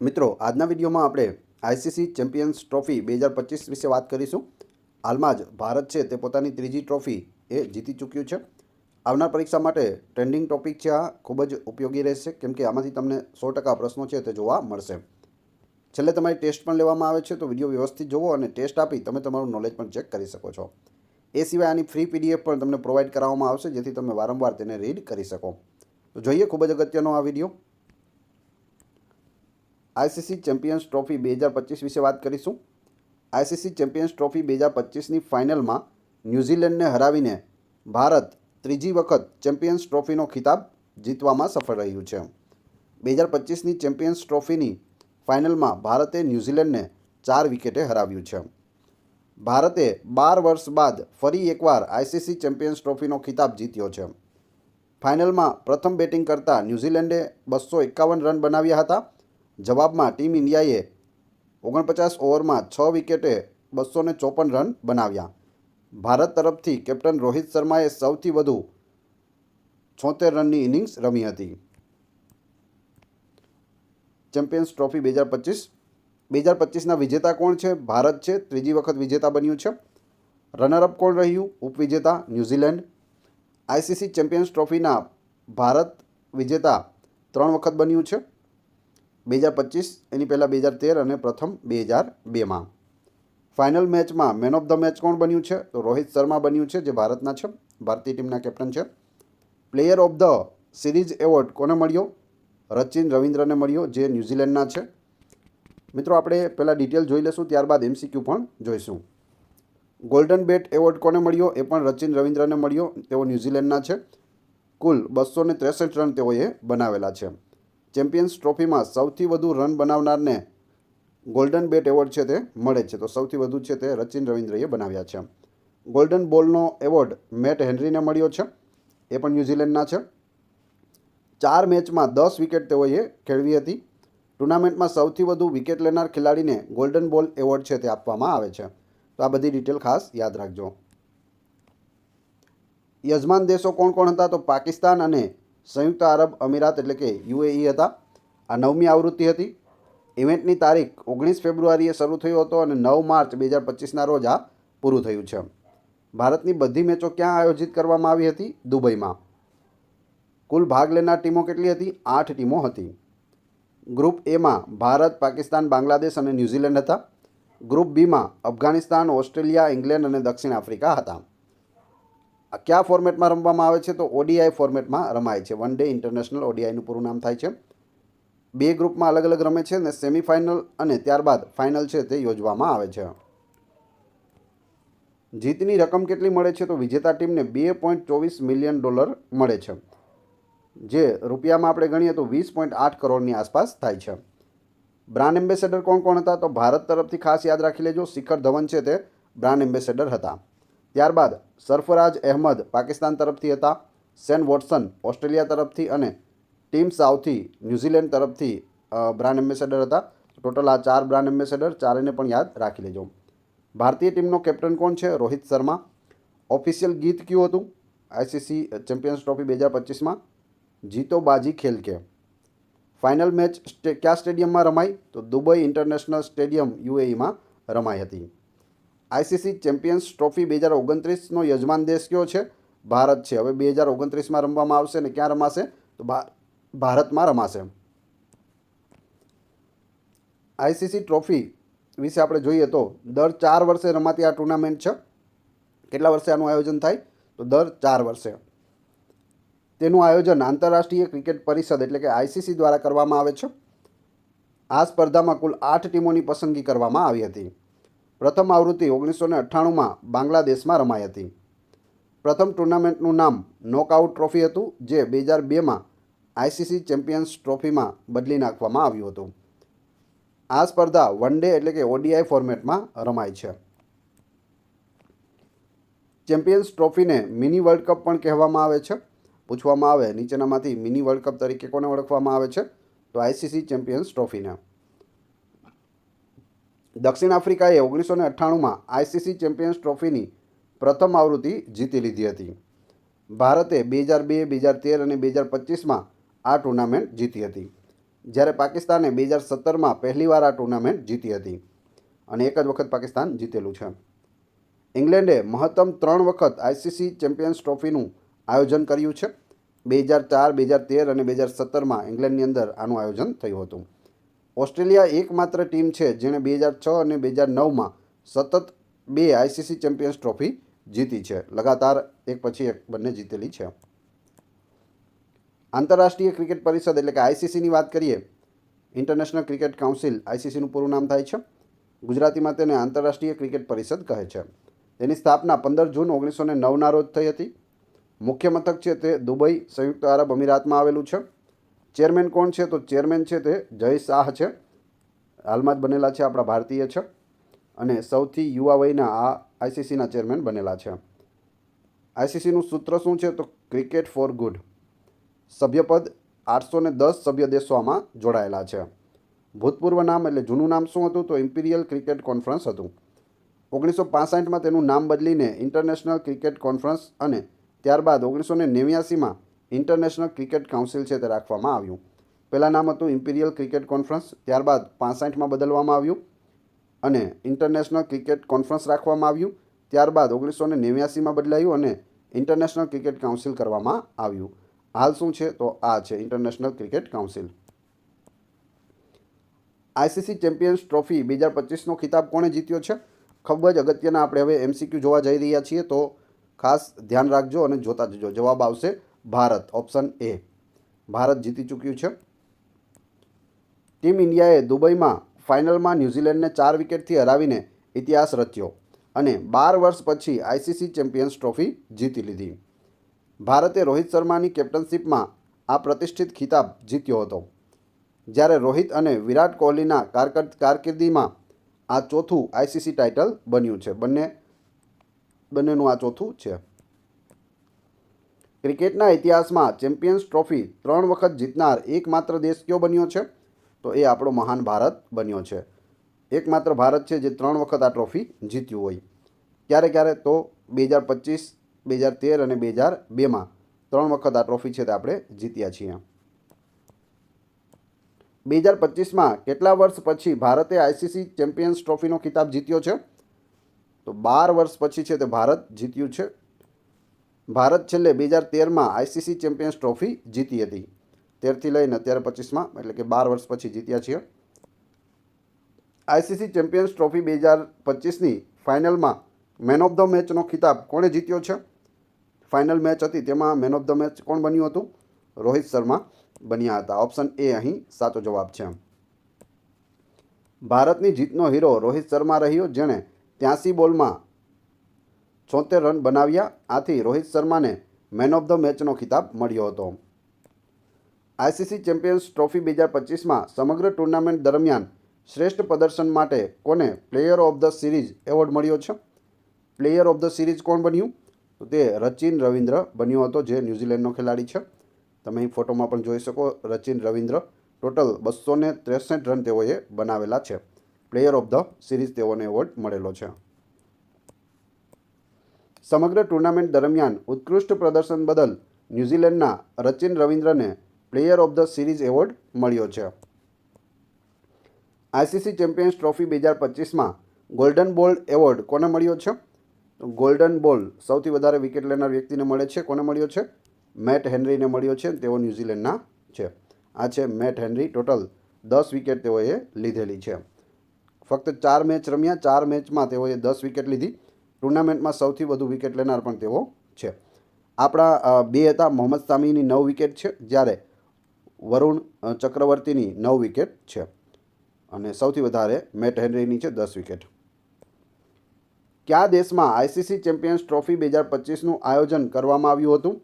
મિત્રો, આજના વિડીયોમાં આપણે આઈસીસી ચેમ્પિયન્સ ટ્રોફી 2025 વિશે વાત કરીશું. હાલમાં જ ભારત છે તે પોતાની ત્રીજી ટ્રોફી એ જીતી ચૂક્યું છે. આવનાર પરીક્ષા માટે ટ્રેન્ડિંગ ટોપિક છે, આ ખૂબ જ ઉપયોગી રહેશે કેમ કે આમાંથી તમને 100% પ્રશ્નો છે તે જોવા મળશે. છેલ્લે તમારી ટેસ્ટ પણ લેવામાં આવે છે, તો વિડીયો વ્યવસ્થિત જોવો અને ટેસ્ટ આપી તમે તમારું નોલેજ પણ ચેક કરી શકો છો. એ સિવાય આની ફ્રી પીડીએફ પણ તમને પ્રોવાઈડ કરાવવામાં આવશે, જેથી તમે વારંવાર તેને રીડ કરી શકો. તો જોઈએ ખૂબ જ અગત્યનો આ વિડીયો. આઈસીસી ચેમ્પિયન્સ ટ્રોફી 2025 વિશે વાત કરીશું. આઈસીસી ચેમ્પિયન્સ ટ્રોફી 2025ની ફાઇનલમાં ન્યૂઝીલેન્ડને હરાવીને ભારત ત્રીજી વખત ચેમ્પિયન્સ ટ્રોફીનો ખિતાબ જીતવામાં સફળ રહ્યું છે. 2025ની ચેમ્પિયન્સ ટ્રોફીની ફાઇનલમાં ભારતે ન્યૂઝીલેન્ડને 4 વિકેટે હરાવ્યું છે. ભારતે 12 વર્ષ બાદ ફરી એકવાર આઈસીસી ચેમ્પિયન્સ ટ્રોફીનો ખિતાબ જીત્યો છે. ફાઇનલમાં પ્રથમ બેટિંગ કરતા ન્યૂઝીલેન્ડે 251 રન બનાવ્યા હતા. જવાબમાં ટીમ ઇન્ડિયાએ 49 ઓવરમાં 6 વિકેટે 254 રન બનાવ્યા. ભારત તરફથી કેપ્ટન રોહિત શર્માએ સૌથી વધુ 76 રનની ઇનિંગ્સ રમી હતી. ચેમ્પિયન્સ ટ્રોફી 2025ના વિજેતા કોણ છે? ભારત છે, ત્રીજી વખત વિજેતા બન્યું છે. રનરઅપ કોણ રહ્યું? ઉપવિજેતા ન્યૂઝીલેન્ડ. આઈસીસી ચેમ્પિયન્સ ટ્રોફીના ભારત વિજેતા 3 વખત બન્યું છે. 2025, એની પહેલાં 2013 અને પ્રથમ 2002માં. ફાઇનલ મેચમાં મેન ઓફ ધ મેચ કોણ બન્યું છે? તો રોહિત શર્મા બન્યું છે, જે ભારતના છે, ભારતીય ટીમના કેપ્ટન છે. Player of the series award કોને મળ્યો? રચિન રવિન્દ્રને મળ્યો, જે ન્યૂઝીલેન્ડના છે. મિત્રો, આપણે પહેલાં ડિટેલ જોઈ લઈશું, ત્યારબાદ એમસીક્યુ પણ જોઈશું. ગોલ્ડન બેટ એવોર્ડ કોને મળ્યો? એ પણ રચિન રવિન્દ્રને મળ્યો, તેઓ ન્યૂઝીલેન્ડના છે. કુલ 263 રન તેઓએ બનાવેલા છે. ચેમ્પિયન્સ ટ્રોફીમાં સૌથી વધુ રન બનાવનારને ગોલ્ડન બેટ એવોર્ડ છે તે મળે છે, તો સૌથી વધુ છે તે રચિન રવિન્દ્રએ બનાવ્યા છે. ગોલ્ડન બોલનો એવોર્ડ મેટ હેનરીને મળ્યો છે, એ પણ ન્યૂઝીલેન્ડના છે. 4 મેચમાં 10 વિકેટ તેઓએ ખેલવી હતી. ટુર્નામેન્ટમાં સૌથી વધુ વિકેટ લેનાર ખેલાડીને ગોલ્ડન બોલ એવોર્ડ છે તે આપવામાં આવે છે. તો આ બધી ડિટેલ ખાસ યાદ રાખજો. યજમાન દેશો કોણ કોણ હતા? તો પાકિસ્તાન અને સંયુક્ત આરબ અમીરાત એટલે કે યુએઈ હતા. આ 9મી આવૃત્તિ હતી. ઇવેન્ટની તારીખ 19 ફેબ્રુઆરીએ શરૂ થયો હતો અને 9 માર્ચ 2025ના રોજ આ પૂરું થયું છે. ભારતની બધી મેચો ક્યાં આયોજિત કરવામાં આવી હતી? દુબઈમાં. કુલ ભાગ લેનાર ટીમો કેટલી હતી? 8 ટીમો હતી. ગ્રુપ એમાં ભારત, પાકિસ્તાન, બાંગ્લાદેશ અને ન્યૂઝીલેન્ડ હતા. ગ્રુપ બીમાં અફઘાનિસ્તાન, ઓસ્ટ્રેલિયા, ઇંગ્લેન્ડ અને દક્ષિણ આફ્રિકા હતા. કયા ફોર્મેટમાં રમવામાં આવે છે? તો ઓડીઆઈ ફોર્મેટમાં રમાય છે. વન ડે ઇન્ટરનેશનલ ઓડીઆઈનું પૂરું નામ થાય છે. 2 ગ્રુપમાં અલગ અલગ રમે છે અને સેમિફાઇનલ અને ત્યારબાદ ફાઇનલ છે તે યોજવામાં આવે છે. જીતની રકમ કેટલી મળે છે? તો વિજેતા ટીમને $2.24 મિલિયન મળે છે, જે રૂપિયામાં આપણે ગણીએ તો 20.8 કરોડની આસપાસ થાય છે. બ્રાન્ડ એમ્બેસેડર કોણ કોણ હતા? તો ભારત તરફથી ખાસ યાદ રાખી લેજો, શિખર ધવન છે તે બ્રાન્ડ એમ્બેસેડર હતા. ત્યારબાદ સરફરાજ અહેમદ પાકિસ્તાન તરફથી હતા. સેન વોટસન ઓસ્ટ્રેલિયા તરફથી અને ટીમ સાઉથી ન્યૂઝીલેન્ડ તરફથી બ્રાન્ડ એમ્બેસેડર હતા. ટોટલ આ 4 બ્રાન્ડ એમ્બેસેડર, ચારેને પણ યાદ રાખી લેજો. ભારતીય ટીમનો કેપ્ટન કોણ છે? રોહિત શર્મા. ઓફિશિયલ ગીત કયું હતું આઈસીસી ચેમ્પિયન્સ ટ્રોફી 2025માં? જીતો બાજી ખેલ કે. ફાઇનલ મેચ કયા સ્ટેડિયમમાં રમાઈ? તો દુબઈ ઇન્ટરનેશનલ સ્ટેડિયમ યુએઈમાં રમાઈ હતી. આઈસીસી ચેમ્પિયન્સ ટ્રોફી 2029નો યજમાન દેશ કયો છે? ભારત છે. હવે 2029માં રમવામાં આવશે અને ક્યાં રમાશે? તો ભારતમાં રમાશે. આઈસીસી ટ્રોફી વિશે આપણે જોઈએ તો દર 4 વર્ષે રમાતી આ ટુર્નામેન્ટ છે. કેટલા વર્ષે આનું આયોજન થાય? તો દર 4 વર્ષે. તેનું આયોજન આંતરરાષ્ટ્રીય ક્રિકેટ પરિષદ એટલે કે આઈસીસી દ્વારા કરવામાં આવે છે. આ સ્પર્ધામાં કુલ 8 ટીમોની પસંદગી કરવામાં આવી હતી. પ્રથમ આવૃત્તિ 1998માં બાંગ્લાદેશમાં રમાઈ હતી. પ્રથમ ટુર્નામેન્ટનું નામ નોકઆઉટ ટ્રોફી હતું, જે 2002માં આઈસીસી ચેમ્પિયન્સ ટ્રોફીમાં બદલી નાખવામાં આવ્યું હતું. આ સ્પર્ધા વન ડે એટલે કે ઓડીઆઈ ફોર્મેટમાં રમાય છે. ચેમ્પિયન્સ ટ્રોફીને મિની વર્લ્ડ કપ પણ કહેવામાં આવે છે. પૂછવામાં આવે નીચેનામાંથી મિની વર્લ્ડ કપ તરીકે કોને ઓળખવામાં આવે છે? તો આઈસીસી ચેમ્પિયન્સ ટ્રોફીને. દક્ષિણ આફ્રિકાએ 1998માં આઈસીસી ચેમ્પિયન્સ ટ્રોફીની પ્રથમ આવૃત્તિ જીતી લીધી હતી. ભારતે 2002, 2013 અને 2025માં આ ટુર્નામેન્ટ જીતી હતી. જ્યારે પાકિસ્તાને 2017માં પહેલીવાર આ ટુર્નામેન્ટ જીતી હતી અને એક જ વખત પાકિસ્તાન જીતેલું છે. ઇંગ્લેન્ડે મહત્તમ 3 વખત આઈસીસી ચેમ્પિયન્સ ટ્રોફીનું આયોજન કર્યું છે. 2004, 2013 અને 2017માં ઇંગ્લેન્ડની અંદર આનું આયોજન થયું હતું. ઓસ્ટ્રેલિયા એકમાત્ર ટીમ છે જેણે 2006 અને 2009માં સતત 2 આઈસીસી ચેમ્પિયન્સ ટ્રોફી જીતી છે. લગાતાર એક પછી એક બંને જીતેલી છે. આંતરરાષ્ટ્રીય ક્રિકેટ પરિષદ એટલે કે આઈસીસીની વાત કરીએ, ઇન્ટરનેશનલ ક્રિકેટ કાઉન્સિલ, આઈસીસીનું પૂરું નામ થાય છે. ગુજરાતીમાં તેને આંતરરાષ્ટ્રીય ક્રિકેટ પરિષદ કહે છે. તેની સ્થાપના 15 જૂન 1909ના રોજ થઈ હતી. મુખ્ય મથક છે તે દુબઈ, સંયુક્ત આરબ અમીરાતમાં આવેલું છે. ચેરમેન કોણ છે? તો ચેરમેન છે તે જય શાહ છે. હાલમાં જ બનેલા છે, આપણા ભારતીય છે અને સૌથી યુવા વયના આ આઈસીસીના ચેરમેન બનેલા છે. આઈસીસીનું સૂત્ર શું છે? તો ક્રિકેટ ફોર ગુડ. સભ્યપદ 810 સભ્ય દેશો આમાં જોડાયેલા છે. ભૂતપૂર્વ નામ એટલે જૂનું નામ શું હતું? તો ઇમ્પિરિયલ ક્રિકેટ કોન્ફરન્સ હતું. 1965માં તેનું નામ બદલીને ઇન્ટરનેશનલ ક્રિકેટ કોન્ફરન્સ અને ત્યારબાદ 1989માં ઇન્ટરનેશનલ ક્રિકેટ કાઉન્સિલ છે તે રાખવામાં આવ્યું. પહેલાં નામ હતું ઇમ્પિરિયલ ક્રિકેટ કોન્ફરન્સ, ત્યારબાદ 65માં બદલવામાં આવ્યું અને ઇન્ટરનેશનલ ક્રિકેટ કોન્ફરન્સ રાખવામાં આવ્યું. ત્યારબાદ 1989માં બદલાયું અને ઇન્ટરનેશનલ ક્રિકેટ કાઉન્સિલ કરવામાં આવ્યું. હાલ શું છે? તો આ છે international cricket council. ICC champions trophy 2025નો ખિતાબ કોણે જીત્યો છે? ખૂબ જ અગત્યના આપણે હવે એમસીક્યુ જોવા જઈ રહ્યા છીએ, તો ખાસ ધ્યાન રાખજો અને જોતા જજો. જવાબ આવશે ભારત, ઓપ્શન એ. ભારત જીતી ચૂક્યું છે. ટીમ ઇન્ડિયાએ દુબઈમાં ફાઇનલમાં ન્યૂઝીલેન્ડને 4 વિકેટથી હરાવીને ઇતિહાસ રચ્યો અને 12 વર્ષ પછી આઈસીસી ચેમ્પિયન્સ ટ્રોફી જીતી લીધી. ભારતે રોહિત શર્માની કેપ્ટનશીપમાં આ પ્રતિષ્ઠિત ખિતાબ જીત્યો હતો. જ્યારે રોહિત અને વિરાટ કોહલીના કારકિર્દીમાં આ ચોથું આઈસીસી ટાઇટલ બન્યું છે. બંનેનું આ ચોથું છે. ક્રિકેટના ઇતિહાસમાં ચેમ્પિયન્સ ટ્રોફી 3 વખત જીતનાર એકમાત્ર દેશ કયો બન્યો છે? તો એ આપણો મહાન ભારત બન્યો છે. એકમાત્ર ભારત છે જે 3 વખત આ ટ્રોફી જીત્યું હોય. ક્યારે તો 2025, 2013 અને 2002માં 3 વખત આ ટ્રોફી છે તે આપણે જીત્યા છીએ. 2025માં કેટલા વર્ષ પછી ભારતે આઈસીસી ચેમ્પિયન્સ ટ્રોફીનો ખિતાબ જીત્યો છે? તો 12 વર્ષ પછી છે તે ભારત જીત્યું છે. ભારત છેલ્લે 2013માં આઈસીસી ચેમ્પિયન્સ ટ્રોફી જીતી હતી. 13થી લઈને અત્યારે 25માં, એટલે કે 12 વર્ષ પછી જીત્યા છીએ. આઈસીસી ચેમ્પિયન્સ ટ્રોફી 2025ની ફાઇનલમાં મેન ઓફ ધ મેચનો ખિતાબ કોણે જીત્યો છે? ફાઇનલ મેચ હતી તેમાં મેન ઓફ ધ મેચ કોણ બન્યું હતું? રોહિત શર્મા બન્યા હતા. ઓપ્શન એ અહીં સાચો જવાબ છે. ભારતની જીતનો હીરો રોહિત શર્મા રહ્યો, જેણે 83 બોલમાં 76 રન બનાવ્યા. આથી રોહિત શર્માને મેન ઓફ ધ મેચનો ખિતાબ મળ્યો હતો. આઈસીસી ચેમ્પિયન્સ ટ્રોફી 2025માં સમગ્ર ટુર્નામેન્ટ દરમિયાન શ્રેષ્ઠ પ્રદર્શન માટે કોને player of the series award મળ્યો છે? પ્લેયર ઓફ ધ સિરીઝ કોણ બન્યું? તો તે રચિન રવિન્દ્ર બન્યો હતો, જે ન્યૂઝીલેન્ડનો ખેલાડી છે. તમે અહીં ફોટોમાં પણ જોઈ શકો રચિન રવિન્દ્ર. ટોટલ 263 રન તેઓએ બનાવેલા છે. પ્લેયર ઓફ ધ સિરીઝ તેઓને એવોર્ડ મળેલો છે. સમગ્ર ટુર્નામેન્ટ દરમિયાન ઉત્કૃષ્ટ પ્રદર્શન બદલ ન્યૂઝીલેન્ડના રચિન રવિન્દ્રને player of the series award મળ્યો છે. આઈસીસી ચેમ્પિયન્સ ટ્રોફી 2025માં ગોલ્ડન બોલ એવોર્ડ કોને મળ્યો છે? તો ગોલ્ડન બોલ સૌથી વધારે વિકેટ લેનાર વ્યક્તિને મળે છે. કોને મળ્યો છે? મેટ હેનરીને મળ્યો છે. તેઓ ન્યૂઝીલેન્ડના છે. આ છે મેટ હેનરી. ટોટલ 10 વિકેટ તેઓએ લીધેલી છે. ફક્ત 4 મેચ રમ્યા, 4 મેચમાં તેઓએ 10 વિકેટ લીધી. ટુર્નામેન્ટમાં સૌથી વધુ વિકેટ લેનાર પણ તેઓ છે. આપણા બે હતા, મોહમ્મદ શામીની 9 વિકેટ છે, જ્યારે વરુણ ચક્રવર્તીની 9 વિકેટ છે અને સૌથી વધારે મેટ હેનરીની છે 10 વિકેટ. કયા દેશમાં આઈસીસી ચેમ્પિયન્સ ટ્રોફી 2025નું આયોજન કરવામાં આવ્યું હતું?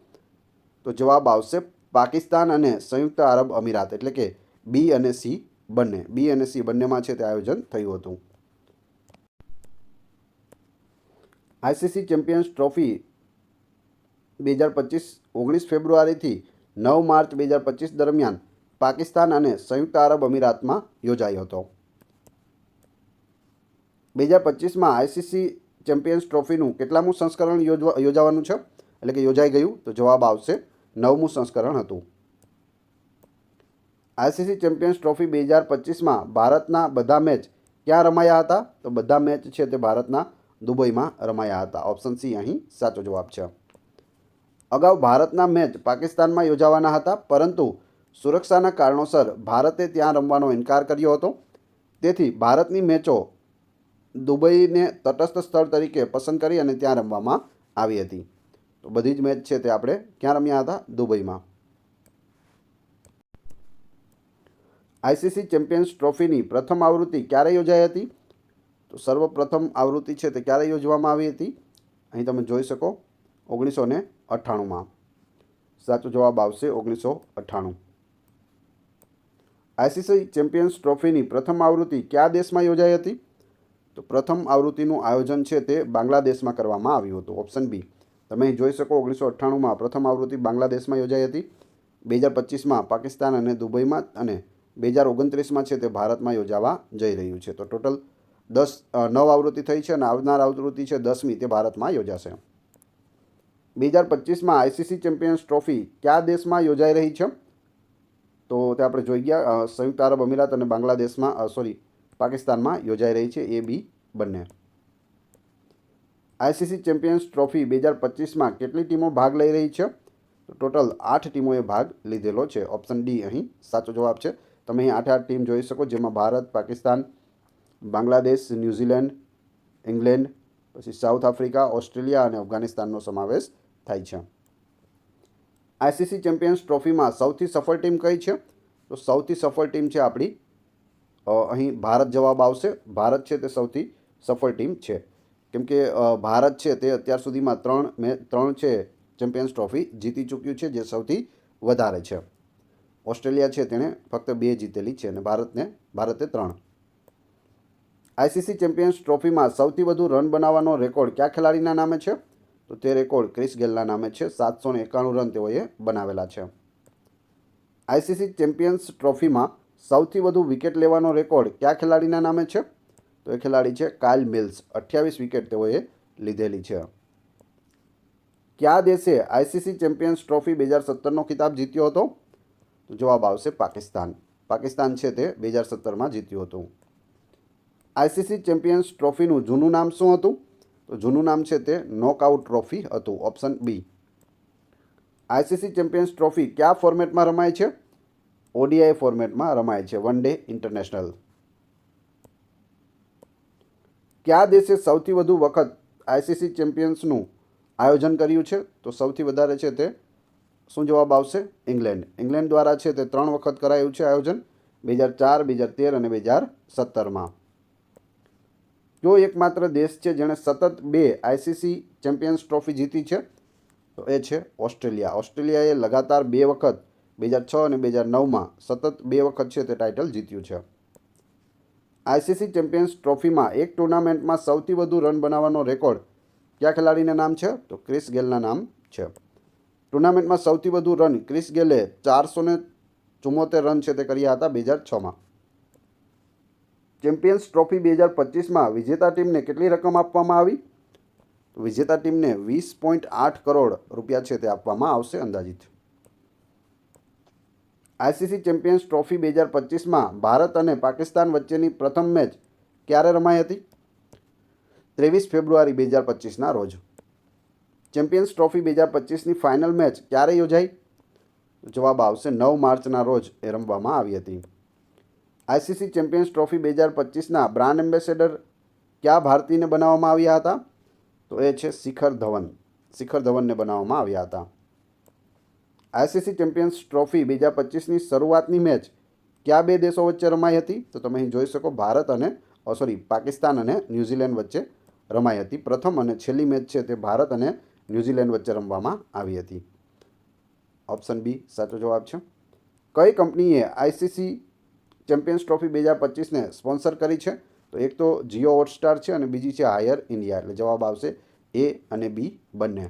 તો જવાબ આવશે પાકિસ્તાન અને સંયુક્ત આરબ અમીરાત, એટલે કે બી અને સી બંને. બી અને સી બંનેમાં છે તે આયોજન થયું હતું. આઈસીસી ચેમ્પિયન્સ ટ્રોફી 2025 19 ફેબ્રુઆરીથી 9 માર્ચ 2025 દરમિયાન પાકિસ્તાન અને સંયુક્ત આરબ અમીરાતમાં યોજાયો હતો. 2025માં આઈસીસી ચેમ્પિયન્સ ટ્રોફીનું કેટલામું સંસ્કરણ યોજાવાનું છે? એટલે કે યોજાઈ ગયું? તો જવાબ આવશે 9મું સંસ્કરણ હતું. આઈસીસી ચેમ્પિયન્સ ટ્રોફી 2025માં ભારતના બધા મેચ ક્યાં રમાયા હતા? તો બધા મેચ છે તે ભારતના દુબઈમાં રમાયા હતા. ઓપ્શન સી અહીં સાચો જવાબ છે. અગાઉ ભારતના મેચ પાકિસ્તાનમાં યોજાવાના હતા, પરંતુ સુરક્ષાના કારણોસર ભારતે ત્યાં રમવાનો ઇનકાર કર્યો હતો. તેથી ભારતની મેચો દુબઈને તટસ્થ સ્થળ તરીકે પસંદ કરી અને ત્યાં રમવામાં આવી હતી. તો બધી જ મેચ છે તે આપણે ક્યાં રમ્યા હતા? દુબઈમાં. આઈસીસી ચેમ્પિયન્સ ટ્રોફીની પ્રથમ આવૃત્તિ ક્યારે યોજાઈ હતી? તો સર્વપ્રથમ આવૃત્તિ છે તે ક્યારે યોજવામાં આવી હતી? અહીં તમે જોઈ શકો 1998માં. સાચો જવાબ આવશે 1998. આઈસીસી ચેમ્પિયન્સ ટ્રોફીની પ્રથમ આવૃત્તિ કયા દેશમાં યોજાઈ હતી? તો પ્રથમ આવૃત્તિનું આયોજન છે તે બાંગ્લાદેશમાં કરવામાં આવ્યું હતું. Option B. તમે અહીં જોઈ શકો 1998માં પ્રથમ આવૃત્તિ બાંગ્લાદેશમાં યોજાઈ હતી. 2025માં પાકિસ્તાન અને દુબઈમાં, અને 2029માં છે તે ભારતમાં યોજાવા જઈ રહ્યું છે. તો ટોટલ 9 આવૃત્તિ થઈ છે અને આવનાર આવૃત્તિ છે 10મી તે ભારતમાં યોજાશે. 2025માં આઈસીસી ચેમ્પિયન્સ ટ્રોફી કયા દેશમાં યોજાઈ રહી છે? તો તે આપણે જોઈ ગયા, સંયુક્ત આરબ અમીરાત અને બાંગ્લાદેશમાં પાકિસ્તાનમાં યોજાઈ રહી છે. એ બી બંને. આઈસીસી ચેમ્પિયન્સ ટ્રોફી 2025માં કેટલી ટીમો ભાગ લઈ રહી છે? તો ટોટલ 8 ટીમોએ ભાગ લીધેલો છે. ઓપ્શન ડી અહીં સાચો જવાબ છે. તમે અહીં 8 ટીમ જોઈ શકો, જેમાં ભારત, પાકિસ્તાન, બાંગ્લાદેશ, ન્યૂઝીલેન્ડ, ઇંગ્લેન્ડ, પછી સાઉથ આફ્રિકા, ઓસ્ટ્રેલિયા અને અફઘાનિસ્તાનનો સમાવેશ થાય છે. આઈસીસી ચેમ્પિયન્સ ટ્રોફીમાં સૌથી સફળ ટીમ કઈ છે? તો સૌથી સફળ ટીમ છે આપણી અહીં ભારત જવાબ આવશે. ભારત છે તે સૌથી સફળ ટીમ છે, કેમ કે ભારત છે તે અત્યાર સુધીમાં 3 છે ચેમ્પિયન્સ ટ્રોફી જીતી ચૂક્યું છે, જે સૌથી વધારે છે. ઓસ્ટ્રેલિયા છે તેણે ફક્ત 2 જીતેલી છે અને ભારતે 3. આઈસીસી ચેમ્પિયન્સ ટ્રોફીમાં સૌથી વધુ રન બનાવવાનો રેકોર્ડ કયા ખેલાડીના નામે છે? તો તે રેકોર્ડ ક્રિસ ગેલના નામે છે. 791 રન તેઓએ બનાવેલા છે. આઈસીસી ચેમ્પિયન્સ ટ્રોફીમાં સૌથી વધુ વિકેટ લેવાનો રેકોર્ડ કયા ખેલાડીના નામે છે? તો એ ખેલાડી છે કાઇલ મિલ્સ. 28 વિકેટ તેઓએ લીધેલી છે. કયા દેશે આઈસીસી ચેમ્પિયન્સ ટ્રોફી 2017નો ખિતાબ જીત્યો હતો? તો જવાબ આવશે પાકિસ્તાન. પાકિસ્તાન છે તે 2017માં જીત્યું હતું. આઈસીસી ચેમ્પિયન્સ ટ્રોફીનું જૂનું નામ શું હતું? તો જૂનું નામ છે તે નોકઆઉટ ટ્રોફી હતું. Option B. ICC champions Trophy કયા ફોર્મેટમાં રમાય છે? ઓડીઆઈ ફોર્મેટમાં રમાય છે, વન ડે ઇન્ટરનેશનલ. કયા દેશે સૌથી વધુ વખત આઈસીસી ચેમ્પિયન્સનું આયોજન કર્યું છે? તો સૌથી વધારે છે તે શું જવાબ આવશે? ઇંગ્લેન્ડ. ઇંગ્લેન્ડ દ્વારા છે તે 3 વખત કરાયું છે આયોજન, 2004, 2013 અને 2017માં. જો એકમાત્ર દેશ છે જેણે સતત 2 આઈસીસી ચેમ્પિયન્સ ટ્રોફી જીતી છે, તો એ છે ઓસ્ટ્રેલિયા. ઓસ્ટ્રેલિયાએ લગાતાર 2 વખત 2006 અને 2009માં સતત 2 વખત છે તે ટાઇટલ જીત્યું છે. આઈસીસી ચેમ્પિયન્સ ટ્રોફીમાં એક ટુર્નામેન્ટમાં સૌથી વધુ રન બનાવવાનો રેકોર્ડ કયા ખેલાડીના નામ છે? તો ક્રિસ ગેલના નામ છે. ટુર્નામેન્ટમાં સૌથી વધુ રન ક્રિસ ગેલે 474 રન છે તે કર્યા હતા 2006માં. ચેમ્પિયન્સ ટ્રોફી 2025માં વિજેતા ટીમને કેટલી રકમ આપવામાં આવી? તો વિજેતા ટીમને 20.8 કરોડ રૂપિયા છે તે આપવામાં આવશે અંદાજિત. આઈસીસી ચેમ્પિયન્સ ટ્રોફી 2025માં ભારત અને પાકિસ્તાન વચ્ચેની પ્રથમ મેચ ક્યારે રમાઈ હતી? 23 ફેબ્રુઆરી 2025ના રોજ. ચેમ્પિયન્સ ટ્રોફી 2025ની ફાઇનલ મેચ ક્યારે યોજાઈ? જવાબ આવશે 9 માર્ચના રોજ એ રમવામાં આવી હતી. આઈસીસી ચેમ્પિયન્સ ટ્રોફી 2025ના બ્રાન્ડ એમ્બેસેડર કયા ભારતીયને બનાવવામાં આવ્યા હતા? તો એ છે શિખર ધવન. શિખર ધવનને બનાવવામાં આવ્યા હતા. આઈસીસી ચેમ્પિયન્સ ટ્રોફી 2025ની શરૂઆતની મેચ કયા 2 દેશો વચ્ચે રમાઈ હતી? તો તમે અહીં જોઈ શકો પાકિસ્તાન અને ન્યૂઝીલેન્ડ વચ્ચે રમાઈ હતી. પ્રથમ અને છેલ્લી મેચ છે તે ભારત અને ન્યૂઝીલેન્ડ વચ્ચે રમવામાં આવી હતી. ઓપ્શન બી સાચો જવાબ છે. કઈ કંપનીએ આઈસીસી ચેમ્પિયન્સ ટ્રોફી 2025ને સ્પોન્સર કરી છે? તો એક તો જીઓ હોટસ્ટાર છે અને બીજી છે હાયર ઇન્ડિયા. એટલે જવાબ આવશે એ અને બી બંને.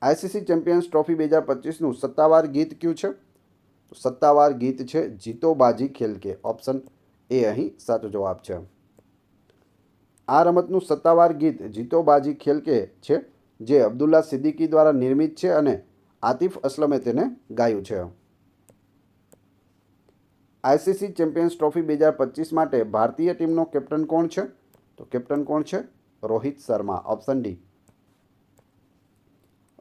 આઈસીસી ચેમ્પિયન્સ ટ્રોફી 2025નું સત્તાવાર ગીત કયું છે? તો સત્તાવાર ગીત છે જીતો બાજી ખેલ કે. ઓપ્શન એ અહીં સાચો જવાબ છે. આ રમતનું સત્તાવાર ગીત જીતો બાજી ખેલ કે છે, જે અબ્દુલ્લા સિદ્દીકી દ્વારા નિર્મિત છે અને આતિફ અસલમે તેને ગાયું છે. આઈસીસી ચેમ્પિયન્સ ટ્રોફી 2025 માટે ભારતીય ટીમનો કેપ્ટન કોણ છે? તો કેપ્ટન કોણ છે? Rohit Sharma, option D.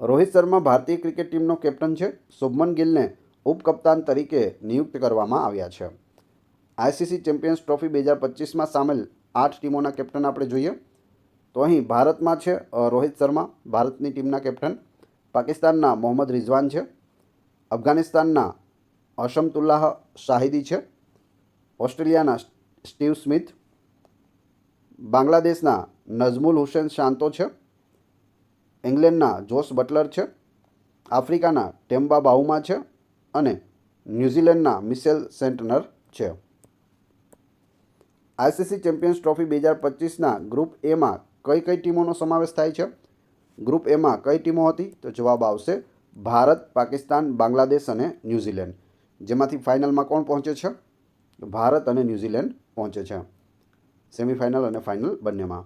રોહિત શર્મા ભારતીય ક્રિકેટ ટીમનો કેપ્ટન છે. શુભમન ગિલને ઉપકપ્તાન તરીકે નિયુક્ત કરવામાં આવ્યા છે. આઈસીસી ચેમ્પિયન્સ ટ્રોફી 2025માં સામેલ 8 ટીમોના કેપ્ટન આપણે જોઈએ તો અહીં ભારતમાં છે રોહિત શર્મા, ભારતની ટીમના કેપ્ટન. પાકિસ્તાનના મોહમ્મદ રિઝવાન છે. અફઘાનિસ્તાનના હશમતુલ્લાહ શાહિદી છે. ઓસ્ટ્રેલિયાના સ્ટીવ સ્મિથ. બાંગ્લાદેશના નઝમુલ હુસેન શાંતો છે. ઇંગ્લેન્ડના જોસ બટલર છે. આફ્રિકાના ટેમ્બા બાઉમા છે અને ન્યૂઝીલેન્ડના મિશેલ સેન્ટનર છે. આઈસીસી ચેમ્પિયન્સ ટ્રોફી 2025ના ગ્રુપ એમાં કઈ કઈ ટીમોનો સમાવેશ થાય છે? ગ્રુપ એમાં કઈ ટીમો હતી? તો જવાબ આવશે ભારત, પાકિસ્તાન, બાંગ્લાદેશ અને ન્યૂઝીલેન્ડ. જેમાંથી ફાઇનલમાં કોણ પહોંચે છે? ભારત અને ન્યૂઝીલેન્ડ પહોંચે છે સેમિફાઇનલ અને ફાઇનલ બંનેમાં.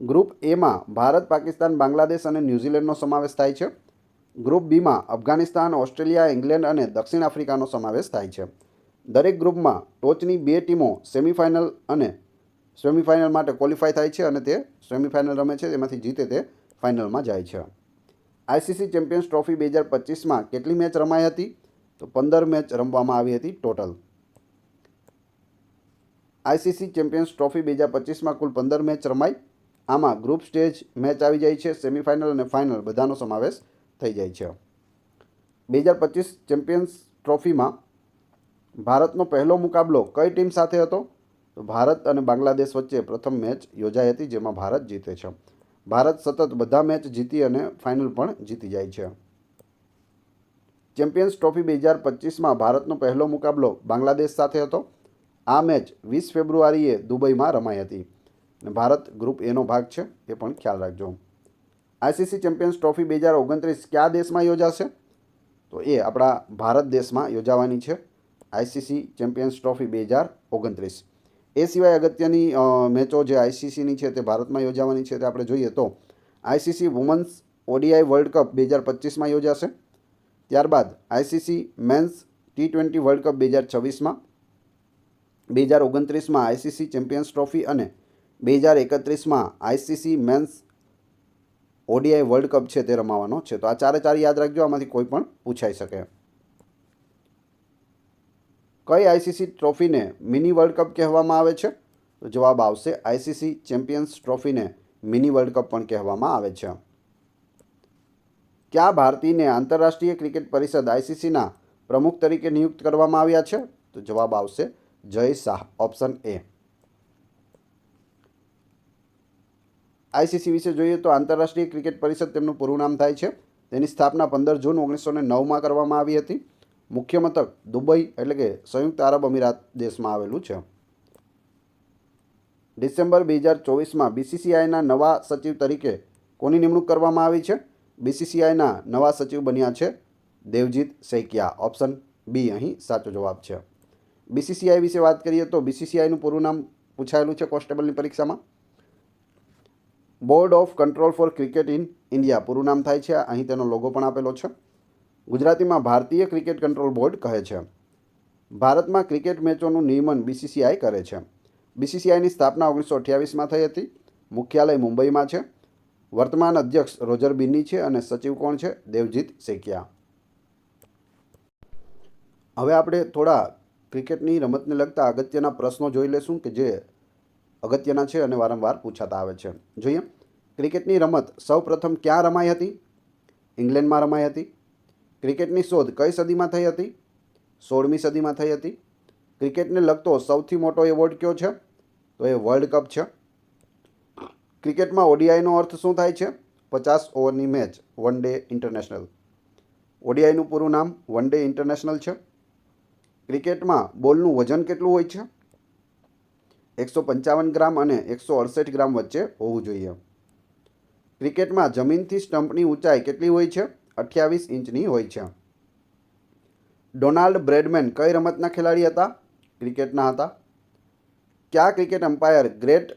ગ્રુપ એમાં ભારત, પાકિસ્તાન, બાંગ્લાદેશ અને ન્યૂઝીલેન્ડનો સમાવેશ થાય છે. ગ્રુપ બીમાં અફઘાનિસ્તાન, ઓસ્ટ્રેલિયા, ઇંગ્લેન્ડ અને દક્ષિણ આફ્રિકાનો સમાવેશ થાય છે. દરેક ગ્રુપમાં ટોચની 2 ટીમો સેમિફાઇનલ માટે ક્વોલિફાય થાય છે અને તે સેમિફાઇનલ રમે છે. તેમાંથી જીતે તે ફાઇનલમાં જાય છે. આઈસીસી ચેમ્પિયન્સ ટ્રોફી 2025માં કેટલી મેચ રમાઈ હતી? તો 15 મેચ રમવામાં આવી હતી ટોટલ. આઈસીસી ચેમ્પિયન્સ ટ્રોફી 2025માં કુલ 15 મેચ રમાઈ. આમાં ગ્રુપ સ્ટેજ મેચ આવી જાય છે. સેમિફાઇનલ અને ફાઇનલ બધાનો સમાવેશ થઈ જાય છે. 2025 ચેમ્પિયન્સ ટ્રોફીમાં ભારતનો પહેલો મુકાબલો કઈ ટીમ સાથે હતો? તો ભારત અને બાંગ્લાદેશ વચ્ચે પ્રથમ મેચ યોજાઈ હતી જેમાં ભારત જીતે છે. ભારત સતત બધા મેચ જીતી અને ફાઇનલ પણ જીતી જાય છે. ચેમ્પિયન્સ ટ્રોફી 2025માં ભારતનો પહેલો મુકાબલો બાંગ્લાદેશ સાથે હતો. આ મેચ 20 ફેબ્રુઆરીએ દુબઈમાં રમાઈ હતી અને ભારત ગ્રુપ એનો ભાગ છે એ પણ ખ્યાલ રાખજો. આઈસીસી ચેમ્પિયન્સ ટ્રોફી 2029 કયા દેશમાં યોજાશે? તો એ આપણા ભારત દેશમાં યોજાવાની છે આઈસીસી ચેમ્પિયન્સ ટ્રોફી 2029. એ સિવાય અગત્યની મેચો જે આઈસીસીની છે તે ભારતમાં યોજાવાની છે તે આપણે જોઈએ તો ICC women's ODI world cup 2025માં યોજાશે. ત્યારબાદ ICC men's T20 world cup 2026માં, 2029માં આઈસીસી ચેમ્પિયન્સ ટ્રોફી અને 2031માં ICC men's ODI world cup છે તે રમાવાનો છે. તો આ 4 યાદ રાખજો, આમાંથી કોઈ પણ પૂછાઈ શકે. કઈ આઈસીસી ટ્રોફીને મિની વર્લ્ડ કપ કહેવામાં આવે છે? તો જવાબ આવશે આઈસીસી ચેમ્પિયન્સ ટ્રોફીને મિની વર્લ્ડ કપ પણ કહેવામાં આવે છે. કયા ભારતીયને આંતરરાષ્ટ્રીય ક્રિકેટ પરિષદ આઈસીસીના પ્રમુખ તરીકે નિયુક્ત કરવામાં આવ્યા છે? તો જવાબ આવશે Jay Shah, option A. ICC વિશે જોઈએ તો આંતરરાષ્ટ્રીય ક્રિકેટ પરિષદ તેમનું પૂરું નામ થાય છે. તેની સ્થાપના 15 જૂન 1909માં કરવામાં આવી હતી. મુખ્ય મથક દુબઈ એટલે કે સંયુક્ત આરબ અમીરાત દેશમાં આવેલું છે. ડિસેમ્બર 2024માં બીસીસીઆઈના નવા સચિવ તરીકે કોની નિમણૂક કરવામાં આવી છે? બીસીસીઆઈના નવા સચિવ બન્યા છે દેવજીત સૈકિયા, ઓપ્શન બી અહીં સાચો જવાબ છે. બીસીસીઆઈ વિશે વાત કરીએ તો બીસીસીઆઈનું પૂરું નામ પૂછાયેલું છે કોન્સ્ટેબલની પરીક્ષામાં. Board of Control for Cricket in India પૂરું નામ થાય છે. અહીં તેનો લોગો પણ આપેલો છે. ગુજરાતીમાં ભારતીય ક્રિકેટ કંટ્રોલ બોર્ડ કહે છે. ભારતમાં ક્રિકેટ મેચોનું નિયમન બીસીસીઆઈ કરે છે. બીસીસીઆઈની સ્થાપના 1928માં થઈ હતી. મુખ્યાલય મુંબઈમાં છે. વર્તમાન અધ્યક્ષ રોજર બિન્ની છે અને સચિવ કોણ છે? દેવજીત સૈકિયા. હવે આપણે થોડા ક્રિકેટની રમતને લગતા અગત્યના પ્રશ્નો જોઈ લેશું કે જે અગત્યના છે અને વારંવાર પૂછાતા આવે છે. જોઈએ. ક્રિકેટની રમત સૌપ્રથમ ક્યાં રમાઈ હતી? ઇંગ્લેન્ડમાં રમાઈ હતી. ક્રિકેટની શોધ કઈ સદીમાં થઈ હતી? 16મી સદીમાં થઈ હતી. ક્રિકેટને લગતો સૌથી મોટો એવોર્ડ કયો છે? તો એ વર્લ્ડ કપ છે. ક્રિકેટમાં ઓડીઆઈનો અર્થ શું થાય છે? 50 ઓવરની મેચ, વન ડે ઇન્ટરનેશનલ. ઓડીઆઈનું પૂરું નામ વન ડે ઇન્ટરનેશનલ છે. ક્રિકેટમાં બોલનું વજન કેટલું હોય છે? 155 ગ્રામ અને 168 ગ્રામ વચ્ચે હોવું જોઈએ. ક્રિકેટમાં જમીનથી સ્ટમ્પની ઊંચાઈ કેટલી હોય છે? 28 ઇંચની હોય છે. ડોનાલ્ડ બ્રેડમેન કઈ રમતના ખેલાડી હતા? ક્રિકેટના હતા. કયા ક્રિકેટ એમ્પાયર ગ્રેટ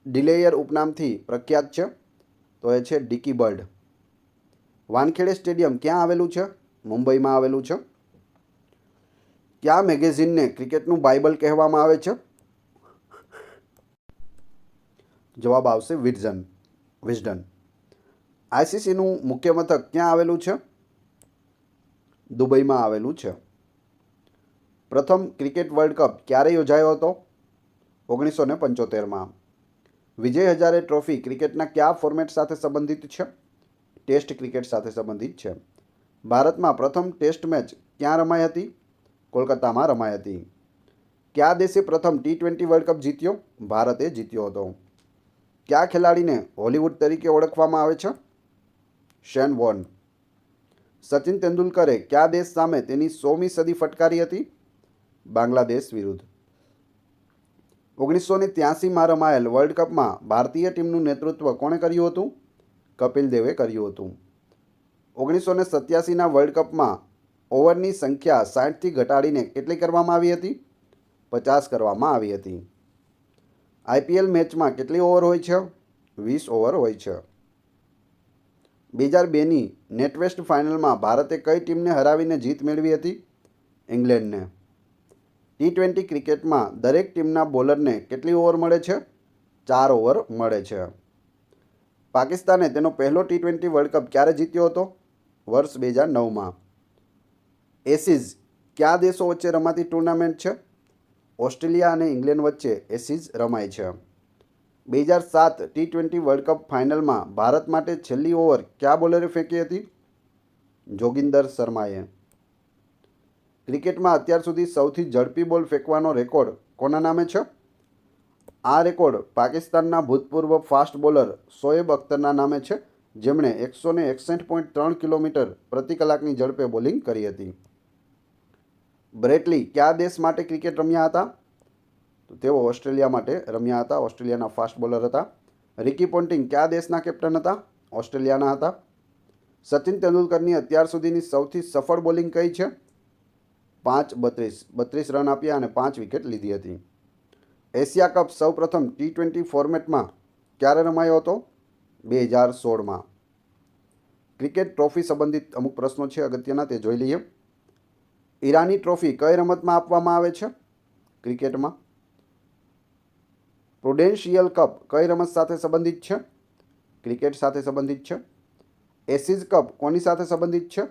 ડિલેયર ઉપનામથી પ્રખ્યાત છે? તો એ છે ડિકી બર્ડ. વાનખેડે સ્ટેડિયમ ક્યાં આવેલું છે? મુંબઈમાં આવેલું છે. કયા મેગેઝિનને ક્રિકેટનું બાઇબલ કહેવામાં આવે છે? જવાબ આવશે વિઝડન. આઈસીસીનું મુખ્ય મથક ક્યાં આવેલું છે? દુબઈમાં આવેલું છે. પ્રથમ ક્રિકેટ વર્લ્ડ કપ ક્યારે યોજાયો હતો? 1975માં. વિજય હજારે ટ્રોફી ક્રિકેટના કયા ફોર્મેટ સાથે સંબંધિત છે? ટેસ્ટ ક્રિકેટ સાથે સંબંધિત છે. ભારતમાં પ્રથમ ટેસ્ટ મેચ ક્યાં રમાઈ હતી? કોલકાતામાં રમાઈ હતી. કયા દેશે પ્રથમ T20 વર્લ્ડ કપ જીત્યો? ભારતે જીત્યો હતો. કયા ખેલાડીને હોલિવૂડ તરીકે ઓળખવામાં આવે છે? Shane Warne. સચિન તેંડુલકરે કયા દેશ સામે તેની 100મી સદી ફટકારી હતી? બાંગ્લાદેશ વિરુદ્ધ. 1983માં રમાયેલ વર્લ્ડ કપમાં ભારતીય ટીમનું નેતૃત્વ કોણે કર્યું હતું? કપિલ દેવે કર્યું હતું. 1987ના વર્લ્ડ કપમાં ઓવરની સંખ્યા 60થી ઘટાડીને કેટલી કરવામાં આવી હતી? 50 કરવામાં આવી હતી. આઈપીએલ મેચમાં કેટલી ઓવર હોય છે? 20 ઓવર હોય છે. 2002ની નેટવેસ્ટ ફાઇનલમાં ભારતે કઈ ટીમને હરાવીને જીત મેળવી હતી? ઇંગ્લેન્ડને. T20 ક્રિકેટમાં દરેક ટીમના બોલરને કેટલી ઓવર મળે છે? 4 ઓવર મળે છે. પાકિસ્તાને તેનો પહેલો T20 વર્લ્ડ કપ ક્યારે જીત્યો હતો? વર્ષ 2009માં. એસીઝ કયા દેશો વચ્ચે રમાતી ટુર્નામેન્ટ છે? ઓસ્ટ્રેલિયા અને ઇંગ્લેન્ડ વચ્ચે એસીઝ રમાય છે. 2007 T20 વર્લ્ડ કપ ફાઇનલમાં ભારત માટે છેલ્લી ઓવર કયા બોલરે ફેંકી હતી? જોગિંદર શર્માએ. ક્રિકેટમાં અત્યાર સુધી સૌથી ઝડપી બોલ ફેંકવાનો રેકોર્ડ કોના નામે છે? આ રેકોર્ડ પાકિસ્તાનના ભૂતપૂર્વ ફાસ્ટ બોલર શોએબ અખ્તરના નામે છે, જેમણે 161.3 કિલોમીટર પ્રતિ કલાકની ઝડપે બોલિંગ કરી હતી. બ્રેટ લી કયા દેશ માટે ક્રિકેટ રમ્યા હતા? તો તેઓ ઓસ્ટ્રેલિયા માટે રમ્યા હતા. ઓસ્ટ્રેલિયાના ફાસ્ટ બોલર હતા. રિકી પોન્ટિંગ કયા દેશના કેપ્ટન હતા? ઓસ્ટ્રેલિયાના હતા. સચિન તેંડુલકરની અત્યાર સુધીની સૌથી સફળ બોલિંગ કઈ છે? 32 રન આપ્યા અને 5 વિકેટ લીધી હતી. એશિયા કપ સૌપ્રથમ T20 ફોર્મેટમાં ક્યારે રમાયો હતો? 2016માં. ક્રિકેટ ટ્રોફી સંબંધિત અમુક પ્રશ્નો છે અગત્યના, તે જોઈ લઈએ. ઈરાની ટ્રોફી કઈ રમતમાં આપવામાં આવે છે? ક્રિકેટમાં. પ્રુડેન્શિયલ કપ કઈ રમત સાથે સંબંધિત છે? ક્રિકેટ સાથે સંબંધિત છે. એસીઝ કપ કોની સાથે સંબંધિત છે?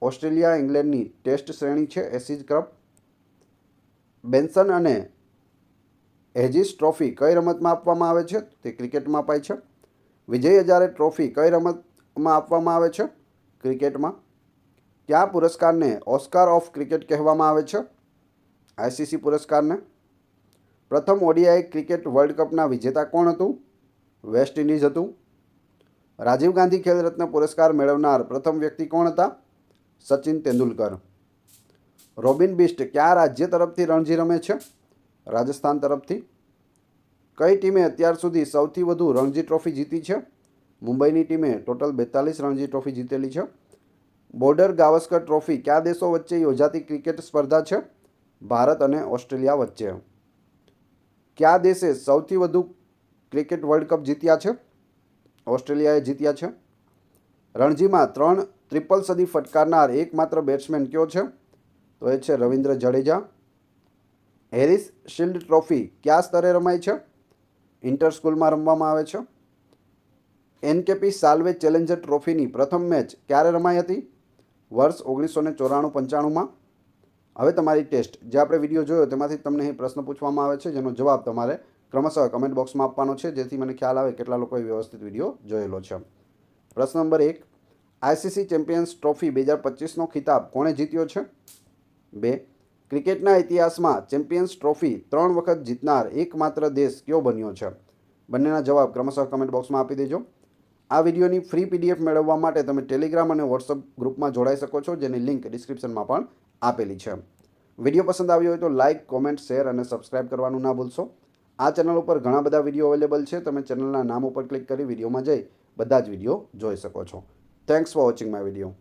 ઓસ્ટ્રેલિયા ઇંગ્લેન્ડની ટેસ્ટ શ્રેણી છે એસીઝ કપ. બેન્સન અને હેજીસ ટ્રોફી કઈ રમતમાં આપવામાં આવે છે? તે ક્રિકેટમાં અપાય છે. વિજય હજારે ટ્રોફી કઈ રમતમાં આપવામાં આવે છે? ક્રિકેટમાં. કયા પુરસ્કારને ઓસ્કાર ઓફ ક્રિકેટ કહેવામાં આવે છે? આઈસીસી પુરસ્કારને. પ્રથમ ઓડીઆઈ ક્રિકેટ વર્લ્ડ કપના વિજેતા કોણ હતું? વેસ્ટ ઇન્ડિઝ હતું. રાજીવ ગાંધી ખેલ રત્ન પુરસ્કાર મેળવનાર પ્રથમ વ્યક્તિ કોણ હતા? સચિન તેંડુલકર. રોબિન બિસ્ટ કયા રાજ્ય તરફથી રણજી રમે છે? રાજસ્થાન તરફથી. કઈ ટીમે અત્યાર સુધી સૌથી વધુ રણજી ટ્રોફી જીતી છે? મુંબઈની ટીમે ટોટલ 42 રણજી ટ્રોફી જીતેલી છે. બોર્ડર ગાવસ્કર ટ્રોફી કયા દેશો વચ્ચે યોજાતી ક્રિકેટ સ્પર્ધા છે? ભારત અને ઓસ્ટ્રેલિયા વચ્ચે. કયા દેશે સૌથી વધુ ક્રિકેટ વર્લ્ડ કપ જીત્યા છે? ઓસ્ટ્રેલિયાએ જીત્યા છે. રણજીમાં 3 ટ્રિપલ સદી ફટકારનાર એકમાત્ર બેટ્સમેન કયો છે? તો એ છે Ravindra Jadeja. Harris shield trophy કયા સ્તરે રમાય છે? ઇન્ટર સ્કૂલમાં રમવામાં આવે છે. એનકેપી સાલ્વે ચેલેન્જર ટ્રોફીની પ્રથમ મેચ ક્યારે રમાઈ હતી? વર્ષ 1994-95માં. હવે તમારી ટેસ્ટ, જે આપણે વિડીયો જોયો તેમાંથી તમને અહીં પ્રશ્ન પૂછવામાં આવે છે, જેનો જવાબ તમારે ક્રમશઃ કમેન્ટ બોક્સમાં આપવાનો છે, જેથી મને ખ્યાલ આવે કેટલા લોકોએ વ્યવસ્થિત વિડીયો જોયેલો છે. પ્રશ્ન નંબર 1. આઈસીસી ચેમ્પિયન્સ ટ્રોફી 2025નો ખિતાબ કોણે જીત્યો છે? 2. ક્રિકેટના ઇતિહાસમાં ચેમ્પિયન્સ ટ્રોફી 3 વખત જીતનાર એકમાત્ર દેશ કયો બન્યો છે? બંનેના જવાબ ક્રમશઃ કમેન્ટ બોક્સમાં આપી દેજો. આ વિડીયોની ફ્રી પીડીએફ મેળવવા માટે તમે ટેલિગ્રામ અને વોટ્સઅપ ગ્રુપમાં જોડાઈ શકો છો, જેની લિંક ડિસ્ક્રિપ્શનમાં પણ આપેલી છે. વિડીયો પસંદ આવ્યો હોય તો લાઇક, કોમેન્ટ, શેર અને સબસ્ક્રાઇબ કરવાનું ના ભૂલશો. આ ચેનલ ઉપર ઘણા બધા વિડીયો અવેલેબલ છે. તમે ચેનલના નામ ઉપર ક્લિક કરી વિડીયોમાં જઈ બધા જ વિડીયો જોઈ શકો છો. Thanks for watching my video.